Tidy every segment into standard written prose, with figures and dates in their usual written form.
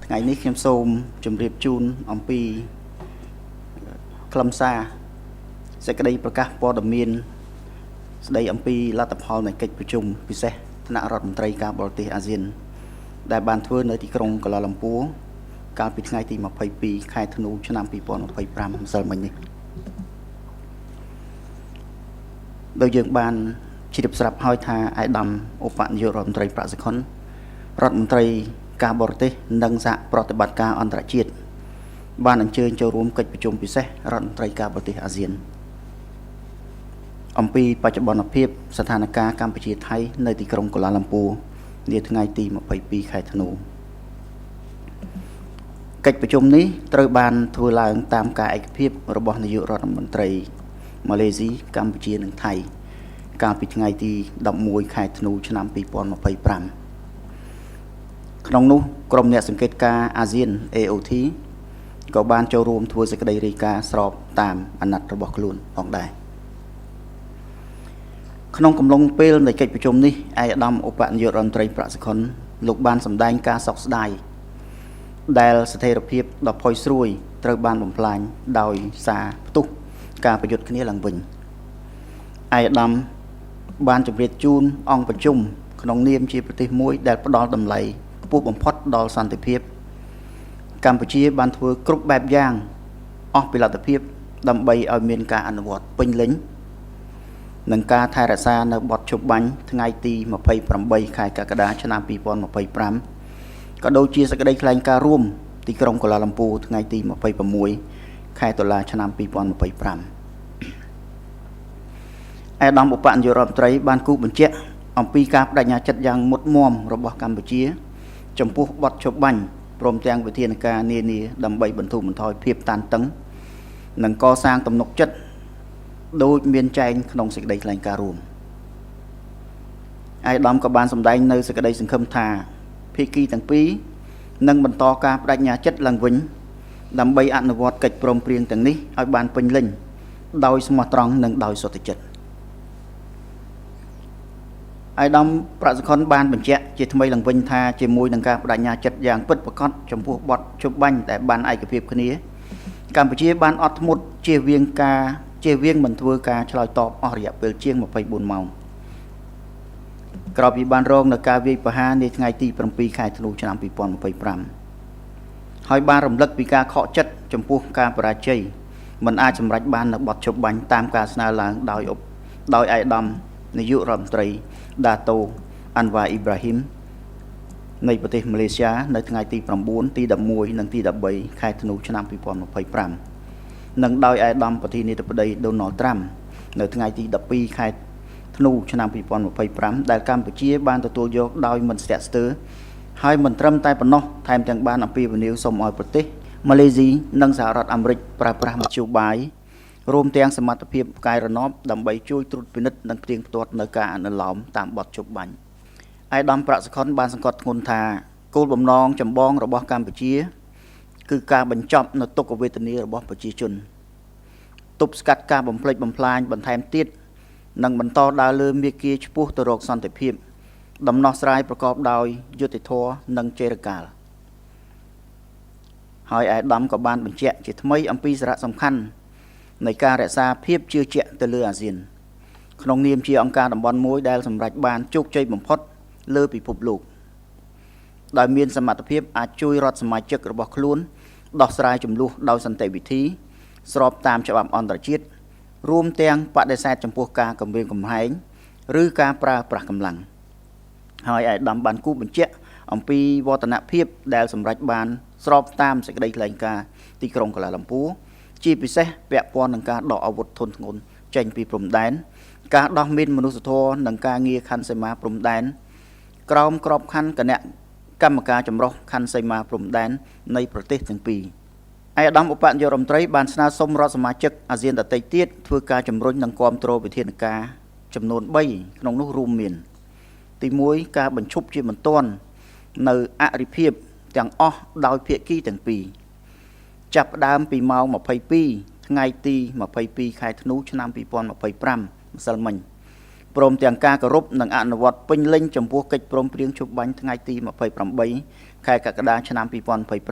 ថ្ងៃនេះខ្ញុំសូមជម្រាបជូនអំពីខ្លឹមសារសេចក្តីប្រកាសព័ត៌មានស្តីអំពីលទ្ធផលនៃកិច្ចប្រជុំពិសេសថ្នាក់រដ្ឋមន្ត្រីការបរទេសអាស៊ានដែលបានធ្វើនៅទីក្រុងកូឡាឡាំពួរកាលពីថ្ងៃទី22ខែធ្នូឆ្នាំ2025ម្សិលមិញនេះដោយយើងបានជ្រាបស្រាប់ហើយថាអាយដាមឧបនាយករដ្ឋមន្ត្រីប្រាក់សុខុនរដ្ឋមន្ត្រីការបរទេសនិងសហប្រតិបត្តិការអន្តរជាតិបានអញ្ជើញចូលរួមកិច្ចប្រជុំពិសេសរដ្ឋមន្ត្រីការបរទេសអាស៊ានអំពីបច្ចុប្បន្នភាពស្ថានភាពកម្ពុជាថៃនៅទីក្រុងកូឡាឡាំពួរនាថ្ងៃទី22ខែធ្នូកិច្ចប្រជុំនេះត្រូវបានធ្វើឡើងតាមការឯកភាពរបស់នាយករដ្ឋមន្ត្រីម៉ាឡេស៊ីកម្ពុជានិងថៃកាលពីថ្ងៃទី11ខែធ្នូឆ្នាំ2025ក្នុងនោះក្រុមអ្នកសង្កេតការអាស៊ាន AOT ក៏បានចូលរួមធ្វើសេចក្តីរាយការណ៍ស្របតាមអាណត្តិរបស់ខ្លួនផងដែរក្នុងកំឡុងពេលនៃកិច្ចប្រជុំនេះឯកឧត្តមឧបនាយករដ្ឋមន្ត្រីប្រាក់សុខុនលោកបានសម្ដែងការសោកស្ដាយដែលស្ថិរភាពដ៏ផុយស្រួយត្រូវបានបំផ្លាញដោយសារផ្ទុះការប្រយុទ្ធគ្នាឡើងវិញឯកឧត្តមបានជម្រាបជូនអង្គប្រជុំក្នុងនាមជាប្រទេសមួយដែលផ្ដល់តម្លៃខ្ពស់បំផុតដល់សន្តិភាពកម្ពុជាបានធ្វើគ្រប់បែបយ៉ាងអស់ពីលទ្ធភាពដើម្បីឲ្យមានការអនុវត្តពេញលេញនិងការថែរក្សានៅបទជប់បាញ់ថ្ងៃទី28ខែកក្កដាឆ្នាំ2025ក៏ដូចជាសេចក្តីថ្លែងការណ៍រួមទីក្រុងកូឡាឡាំពួរថ្ងៃទី26ខែតុលាឆ្នាំ2025ឯកឧត្តមឧបនាយករដ្ឋមន្ត្រីបានគូបញ្ជាក់អំពីការបដិញ្ញាចិត្តយ៉ាងមុតមមរបស់កម្ពុជាចំពោះបទជប់បាញ់ព្រមទាំងវិធានការនានាដើម្បីបន្ធូរបន្ថយភាពតានតឹងនិងកសាងទំនុកចិត្តដោយមានចែងក្នុងសេចក្តីថ្លែងការណ៍រួមឯកឧត្តមក៏បានសម្ដែងនៅសេចក្តីសង្ឃឹមថាភាគីទាំងពីរនឹងបន្តការបដិញ្ញាចិត្តឡើងវិញដើម្បីអនុវត្តកិច្ចព្រមព្រៀងទាំងនេះឲ្យបានពេញលេញដោយស្មោះត្រង់និងដោយសុទ្ធចិត្តឯកឧត្តមប្រាក់សុខុនបានបញ្ជាក់ជាថ្មីឡើងវិញថាជាមួយនឹងការបដិញ្ញាចិត្តយ៉ាងពិតប្រាកដចំពោះបទជប់បាញ់ដែលបានឯកភាពគ្នាកម្ពុជាបានអត់ធ្មត់ជៀសវាងមិនធ្វើការឆ្លើយតបអស់រយៈពេលជាង24ម៉ោងក្រោយពីបានរងនៅការវាយប្រហារនាថ្ងៃទី7ខែធ្នូឆ្នាំ2025ហើយបានរំលឹកពីការខកចិត្តចំពោះការបរាជ័យមិនអាចសម្រេចបាននៅបទជប់បាញ់តាមការស្នើឡើងដោយឯកឧត្តមនាយករដ្ឋមន្ត្រីដាតូអាន់វ៉ាអ៊ីប្រាហ៊ីមនៃប្រទេសម៉ាឡេស៊ីនៅថ្ងៃទី9ទី11និងទី13ខែធ្នូឆ្នាំ2025និងដោយឯកឧត្តមប្រធានាធិបតីដូណាល់ត្រាំនៅថ្ងៃទី12ខែធ្នូឆ្នាំ2025ដែលកម្ពុជាបានទទួលយកដោយមិនស្ទាក់ស្ទើរហើយមិនត្រឹមតែប៉ុណ្ណោះថែមទាំងបានអំពាវនាវសូមឲ្យប្រទេសម៉ាឡេស៊ីនិងសហរដ្ឋអាមេរិកប្រើប្រាស់មធ្យោបាយរួមទាំងសមត្ថភាពផ្កាយរណបដើម្បីជួយត្រួតពិនិត្យនិងផ្ទៀងផ្ទាត់នៅការអនុលោមតាមបទជប់បាញ់ឯកឧត្តមប្រាក់សុខុនបានសង្កត់ធ្ងន់ថាគោលបំណងចម្បងរបស់កម្ពុជាគឺការបញ្ចប់នៅទុក្ខវេទនារបស់ប្រជាជនទប់ស្កាត់ការបំផ្លិចបំផ្លាញបន្ថែមទៀតនិងបន្តដើរលើមាគ៌ាឆ្ពោះទៅរកសន្តិភាពដំណោះស្រាយប្រកបដោយយុត្តិធម៌និងចីរកាលហើយឯកឧត្តមក៏បានបញ្ជាក់ជាថ្មីអំពីសារៈសំខាន់នៃការរក្សាភាពជឿជាក់ទៅលើអាស៊ានក្នុងនាមជាអង្គការតំបន់មួយដែលសម្រេចបានជោគជ័យបំផុតលើពិភពលោកដោយមានសមត្ថភាពអាចជួយរដ្ឋសមាជិករបស់ខ្លួនដោះស្រាយជម្លោះដោយសន្តិវិធីស្របតាមច្បាប់អន្តរជាតិរួមទាំងបដិសេធចំពោះការគំរាមកំហែងឬការប្រើប្រាស់កម្លាំងហើយឯកឧត្តមបានគូបញ្ជាក់អំពីវឌ្ឍនភាពដែលសម្រេចបានស្របតាមសេចក្តីថ្លែងការណ៍ទីក្រុងកូឡាឡាំពួរជាពិសេសពាក់ព័ន្ធនឹងការដកអាវុធធុនធ្ងន់ចេញពីព្រំដែនការដោះមានមនុស្សធម៌និងការងារខណ្ឌសីមាព្រំដែនក្រោមក្របខ័ណ្ឌគណៈកម្មការចម្រុះខណ្ឌសីមាព្រំដែននៃប្រទេសទាំងពីរឯកឧត្តមឧបនាយករដ្ឋមន្ត្រីបានស្នើសុំរដ្ឋសមាជិកអាស៊ានដទៃទៀតធ្វើការជំរុញនិងគាំទ្រវិធានការចំនួន3ក្នុងនោះរួមមានទី1ការបញ្ឈប់ជាបន្ទាន់នៅអរិភាពទាំងអស់ដោយភាគីទាំងពីរចាប់ផ្ដើមពីម៉ោង22ថ្ងៃទី22ខែធ្នូឆ្នាំ2025ម្សិលមិញ ព្រមទាំងការគោរពនិងអនុវត្តពេញលេញចំពោះកិច្ចព្រមព្រៀងជប់បាញ់ថ្ងៃទី28 ខែកក្កដាឆ្នាំ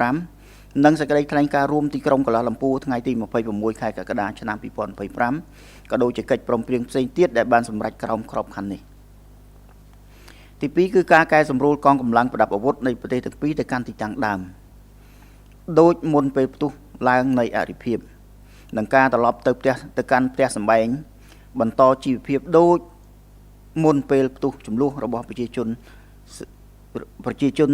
2025 និងសេចក្តីថ្លែងការណ៍រួមទីក្រុងកូឡាឡាំពូថ្ងៃទី26 ខែកក្កដាឆ្នាំ2025 ក៏ដូចជាកិច្ចព្រមព្រៀងផ្សេងទៀតដែលបានសម្រេចក្រោមក្របខ័ណ្ឌនេះ ទី2គឺការកែសម្រួលកងកម្លាំងប្រដាប់អាវុធនៃប្រទេសទាំងពីរទៅកាន់ទីតាំងដើមដូចមុនពេលផ្ទុះឡើងនៃអរិភាពនិងការត្រឡប់ទៅកាន់ផ្ទះសម្បែងបន្តជីវភាពដូចមុនពេលផ្ទុះចំនួនរបស់ប្រជាជន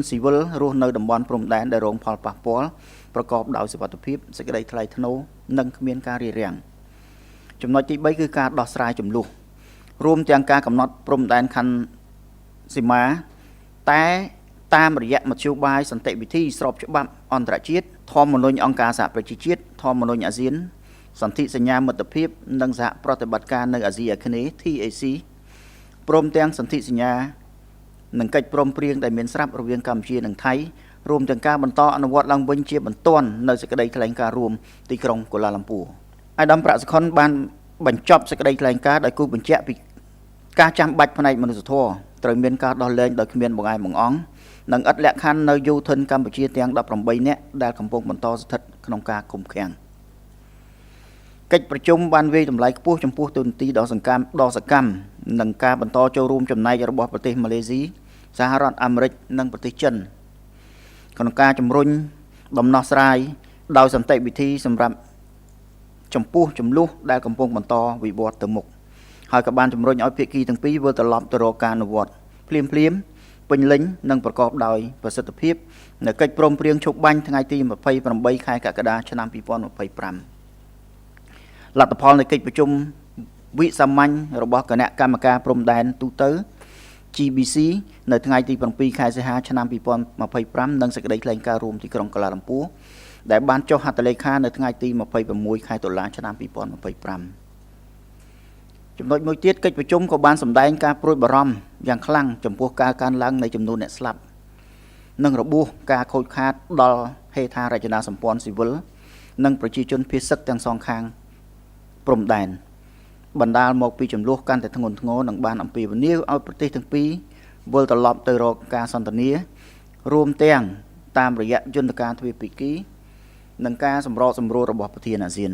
ស៊ីវិលរស់នៅតំបន់ព្រំដែនដែលរងផលប៉ះពាល់ប្រកបដោយសុវត្ថិភាពសេចក្តីថ្លៃថ្នូរនិងគ្មានការរារាំងចំណុចទី3គឺការដោះស្រាយចំនួនរួមទាំងការកំណត់ព្រំដែនខណ្ឌសីមាតែតាមរយៈមធ្យោបាយសន្តិវិធីស្របច្បាប់អន្តរជាតិធម្មនុញ្ញអង្គការសហប្រជាជាតិធម្មនុញ្ញអាស៊ានសន្ធិសញ្ញាមិត្តភាពនិងសហប្រតិបត្តិការនៅអាស៊ីអាគ្នេយ៍ TAC ព្រមទាំងសន្ធិសញ្ញានិងកិច្ចព្រមព្រៀងដែលមានស្រាប់រវាងកម្ពុជានិងថៃរួមទាំងការបន្តអនុវត្តឡើងវិញជាបន្ទាន់នៅសេចក្តីថ្លែងការណ៍រួមទីក្រុងកូឡាឡាំពូអាដាមប្រាក់សុខុនបានបញ្ចប់សេចក្តីថ្លែងការណ៍ដោយគូបញ្ជាក់ពីការចាំបាច់ផ្នែកមនុស្សធម៌ត្រូវមានការដោះលែងដោយគ្មានបង្អែបង្អង់និងឥតលក្ខខណ្ឌនៅយោធិនកម្ពុជាទាំង18នាក់ដែលកំពុងបន្តស្ថិតក្នុងការឃុំឃាំងកិច្ចប្រជុំបានវាយតម្លៃខ្ពស់ចំពោះទូនាទីដ៏សកម្មនិងការបន្តចូលរួមចំណែករបស់ប្រទេសម៉ាឡេស៊ីសហរដ្ឋអាមេរិកនិងប្រទេសចិនក្នុងការជំរុញដំណោះស្រាយដោយសន្តិវិធីសម្រាប់ចំពោះចំនួនដែលកំពុងបន្តវិវត្តទៅមុខហើយក៏បានជំរុញឲ្យភាគីទាំងពីរវិលត្រឡប់ទៅរកការអនុវត្តភ្លាមពេញលេញនិងប្រកបដោយប្រសិទ្ធភាពនៅកិច្ចព្រមព្រៀងឈប់បាញ់ថ្ងៃទី28 ខែកក្កដាឆ្នាំ2025លទ្ធផលនៃកិច្ចប្រជុំវិសាមញ្ញរបស់គណៈកម្មការព្រំដែនទូទៅ GBC នៅថ្ងៃទី7 ខែសីហាឆ្នាំ2025និងសេចក្តីថ្លែងការណ៍រួមទីក្រុងកូឡាឡាំពូដែលបានចុះហត្ថលេខានៅថ្ងៃទី26 ខែតុលាឆ្នាំ2025ចំណុចមួយទៀតកិច្ចប្រជុំក៏បានសម្ដែងការព្រួយបារម្ភយ៉ាងខ្លាំងចំពោះការកើនឡើងនៃចំនួនអ្នកស្លាប់និងរបួសការខូចខាតដល់ហេដ្ឋារចនាសម្ព័ន្ធស៊ីវិលនិងប្រជាជនភៀសសឹកទាំងសងខាងព្រំដែនបណ្ដាលមកពីចំនួនកាន់តែធ្ងន់ធ្ងរនិងបានអំពាវនាវឲ្យប្រទេសទាំងពីរវិលត្រឡប់ទៅរកការសន្ទនារួមទាំងតាមរយៈយន្តការទ្វេភាគីនិងការសម្របសម្រួលរបស់ប្រធានអាស៊ាន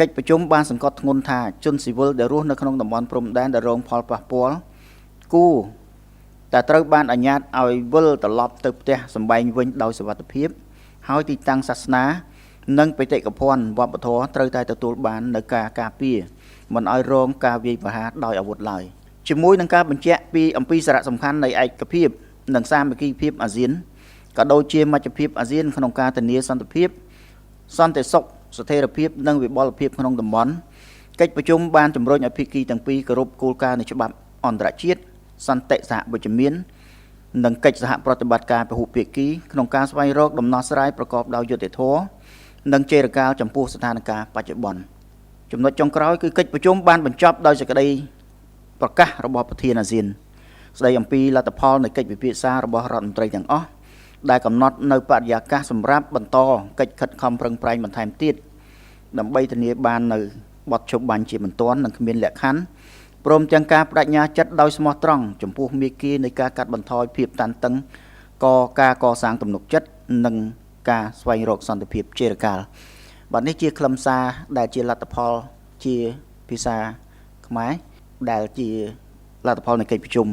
កិច្ចប្រជុំបានសង្កត់ធ្ងន់ថាជនស៊ីវិលដែលរស់នៅក្នុងតំបន់ព្រំដែនដែលរងផលប៉ះពាល់គួរតែត្រូវបានអាជ្ញាតឲ្យវិលត្រឡប់ទៅផ្ទះសម្បែងវិញដោយសុវត្ថិភាពហើយទីតាំងសាសនានិងបេតិកភណ្ឌវប្បធម៌ត្រូវតែទទួលបាននូវការការពារមិនឲ្យរងការវាយប្រហារដោយអាវុធឡើយជាមួយនឹងការបញ្ជាក់ពីអំពីសារៈសំខាន់នៃឯកភាពនិងសាមគ្គីភាពអាស៊ានក៏ដូចជាមជ្ឈភាពអាស៊ានក្នុងការធានាសន្តិភាពសន្តិសុខស្ថិរភាពនិងវិបលភាពក្នុងតំបន់កិច្ចប្រជុំបានជំរុញឲ្យភាគីទាំងពីរគោរពគោលការណ៍នៃច្បាប់អន្តរជាតិសន្តិសហវិជ្ជមាននិងកិច្ចសហប្រតិបត្តិការពហុភាគីក្នុងការស្វែងរកដំណោះស្រាយប្រកបដោយយុត្តិធម៌និងចេរកាលចំពោះស្ថានភាពបច្ចុប្បន្នចំណុចចុងក្រោយគឺកិច្ចប្រជុំបានបញ្ចប់ដោយសេចក្តីប្រកាសរបស់ប្រធានអាស៊ានស្តីអំពីលទ្ធផលនៃកិច្ចពិភាក្សារបស់រដ្ឋមន្ត្រីទាំងអស់ដែលកំណត់នៅបរិយាកាសសម្រាប់បន្តកិច្ចខិតខំប្រឹងប្រែងបន្ថែមទៀតដើម្បីធានាបាននៅបទឈប់បាញ់ជាបន្ទាន់និងគ្មានលក្ខខណ្ឌព្រមទាំងការបដិញ្ញាចិត្តដោយស្មោះត្រង់ចំពោះមាគ៌ានៃការកាត់បន្ថយភាពតានតឹងការកសាងទំនុកចិត្តនិងការស្វែងរកសន្តិភាពជារកាលបាទនេះជាខ្លឹមសារដែលជាលទ្ធផលជាភាសាខ្មែរដែលជាលទ្ធផលនៃកិច្ចប្រជុំ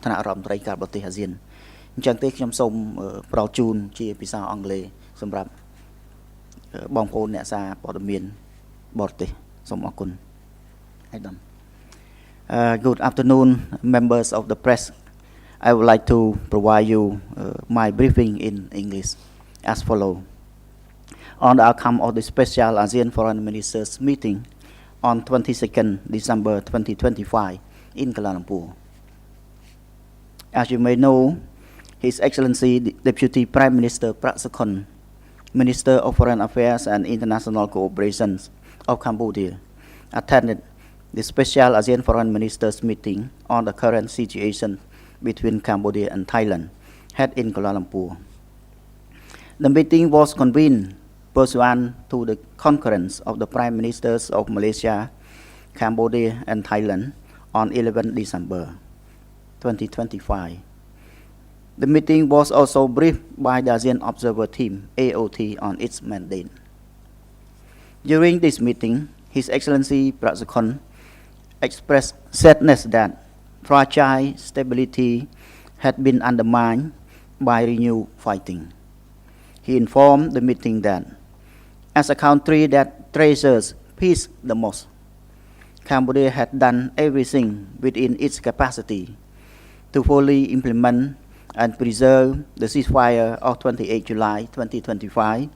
ថ្នាក់រដ្ឋមន្ត្រីការបរទេសអាស៊ានអញ្ចឹងទេខ្ញុំសូមប្រោសជូនជាភាសាអង់គ្លេសសម្រាប់បងប្អូនអ្នកសារព័ត៌មានបរទេសសូមអរគុណហើយដល់Good afternoon members of the press. I would like to provide you my briefing in English as follows. On the outcome of the special ASEAN Foreign Ministers meeting on 22nd December 2025 in Kuala Lumpur. As you may know, His Excellency Deputy Prime Minister Prak Sokhonn, Minister of Foreign Affairs and International Cooperation of Cambodia, attended the special ASEAN Foreign Ministers meeting on the current situation between Cambodia and Thailand, held in Kuala Lumpur. The meeting was convened pursuant to the concurrence of the Prime Ministers of Malaysia, Cambodia and Thailand on 11 December 2025. The meeting was also briefed by the ASEAN Observer Team (AOT) on its mandate. During this meeting, His Excellency Prasakhon expressed sadness that fragile stability had been undermined by renewed fighting. He informed the meeting that, as a country that treasures peace the most, Cambodia had done everything within its capacity to fully implement and preserve the ceasefire of 28 July 2025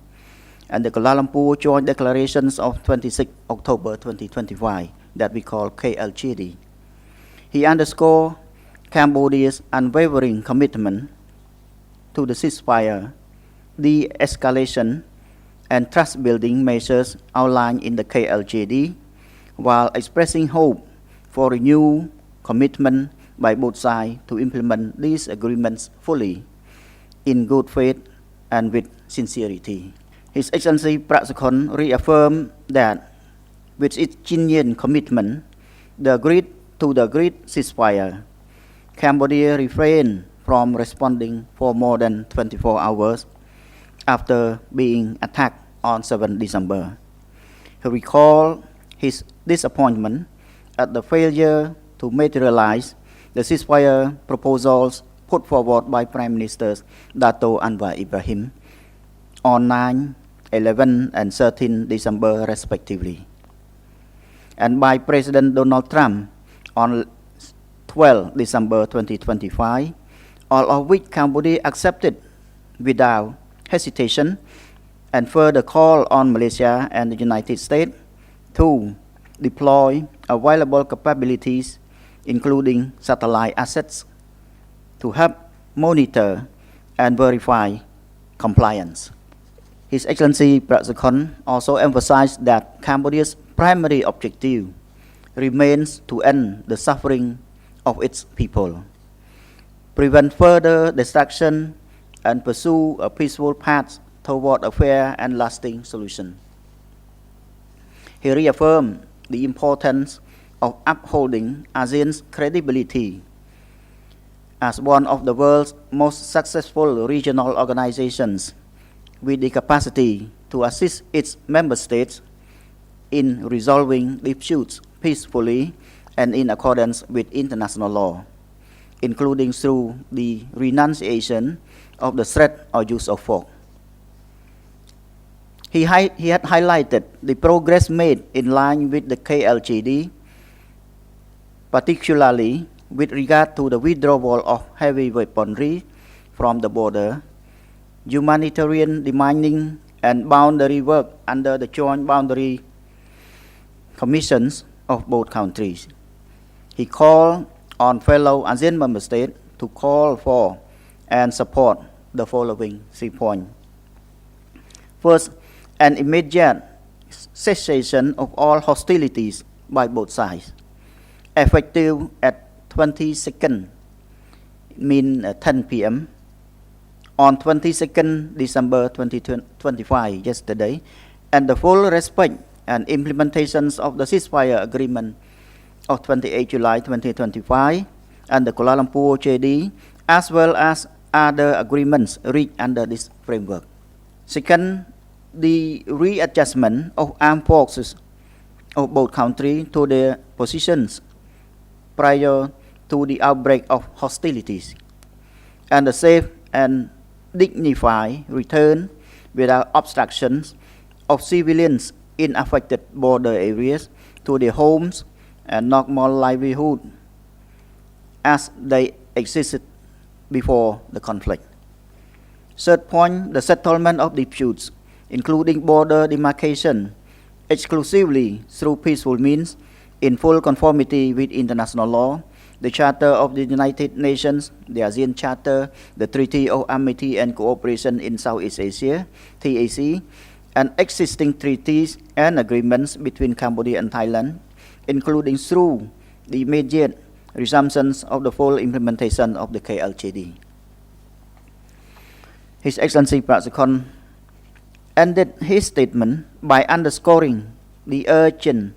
and the Kuala Lumpur Joint Declarations of 26 October 2025 that we call KLGD. He underscored Cambodia's unwavering commitment to the ceasefire, de-escalation, and trust-building measures outlined in the KLGD, while expressing hope for renewed commitment by both sides to implement these agreements fully, in good faith and with sincerity. His Excellency Prasakhon reaffirmed that with its genuine commitment to the agreed ceasefire, Cambodia refrained from responding for more than 24 hours after being attacked on 7 December. He recalled his disappointment at the failure to materialize the ceasefire proposals put forward by Prime Ministers Dato Anwar Ibrahim on 9, 11, and 13 December respectively, and by President Donald Trump on 12 December 2025, all of which Cambodia accepted without hesitation, and further call on Malaysia and the United States to deploy available capabilities, including satellite assets, to help monitor and verify compliance. His Excellency Prasakhon also emphasized that Cambodia's primary objective remains to end the suffering of its people, prevent further destruction, and pursue a peaceful path toward a fair and lasting solution. He reaffirmed the importance of upholding ASEAN's credibility as one of the world's most successful regional organizations with the capacity to assist its member states in resolving disputes peacefully and in accordance with international law, including through the renunciation of the threat or use of force. He had highlighted the progress made in line with the KLGD, particularly with regard to the withdrawal of heavy weaponry from the border, humanitarian demining, and boundary work under the joint boundary commissions of both countries. He called on fellow ASEAN member states to call for and support the following 3 points. First, an immediate cessation of all hostilities by both sides, effective at 22nd, 10 p.m. on 22nd December 2025, yesterday, and the full respect and implementations of the ceasefire agreement of 28 July 2025 and the Kuala Lumpur JD, as well as other agreements reached under this framework. Second, the readjustment of armed forces of both countries to their positions prior to the outbreak of hostilities, and the safe and dignified return without obstructions of civilians in affected border areas to their homes and normal livelihood as they existed before the conflict. Third point, the settlement of disputes, including border demarcation, exclusively through peaceful means, in full conformity with international law, the Charter of the United Nations, the ASEAN Charter, the Treaty of Amity and Cooperation in Southeast Asia, TAC, and existing treaties and agreements between Cambodia and Thailand, including through the immediate resumptions of the full implementation of the KLGD. His Excellency Prasakhon ended his statement by underscoring the urgent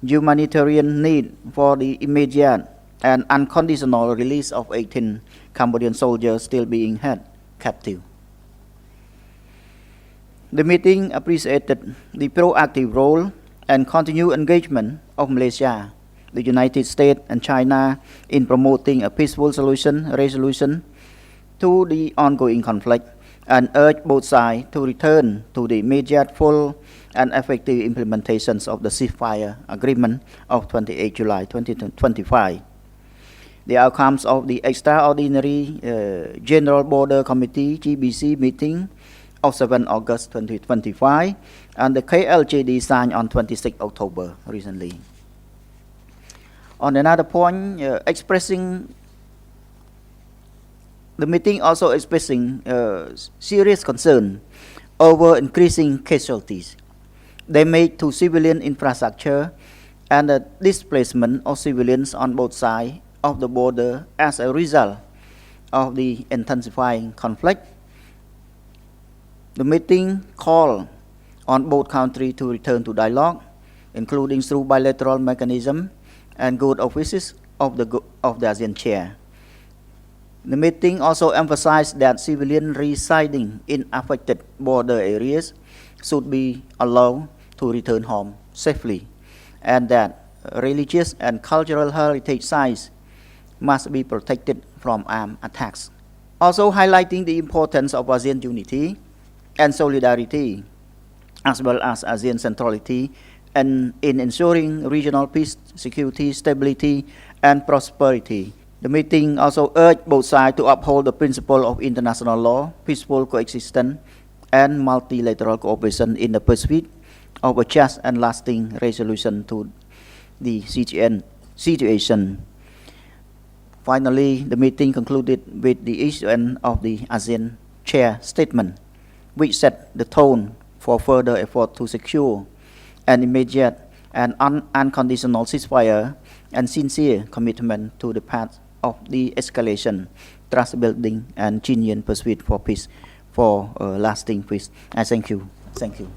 humanitarian need for the immediate and unconditional release of 18 Cambodian soldiers still being held captive. The meeting appreciated the proactive role and continued engagement of Malaysia, the United States and China in promoting a peaceful resolution to the ongoing conflict and urged both sides to return to the immediate full and effective implementations of the ceasefire agreement of 28 July 2025. The outcomes of the extraordinary General Border Committee GBC meeting of 7 August 2025 and the KLJD signed on 26 October recently. On another point, the meeting also expressing serious concern over increasing casualties damage to civilian infrastructure and the displacement of civilians on both sides of the border as a result of the intensifying conflict. The meeting called on both countries to return to dialogue, including through bilateral mechanisms and good offices of the ASEAN chair. The meeting also emphasized that civilians residing in affected border areas should be allowed to return home safely, and that religious and cultural heritage sites must be protected from armed attacks. Also highlighting the importance of ASEAN unity and solidarity, as well as ASEAN centrality and in ensuring regional peace, security, stability, and prosperity. The meeting also urged both sides to uphold the principle of international law, peaceful coexistence, and multilateral cooperation in the pursuit of a just and lasting resolution to the situation. Finally, the meeting concluded with the issuance of the ASEAN Chair Statement, which set the tone for further effort to secure an immediate and unconditional ceasefire and sincere commitment to the path of de-escalation, trust building, and genuine pursuit for peace, for lasting peace. I thank you. Thank you.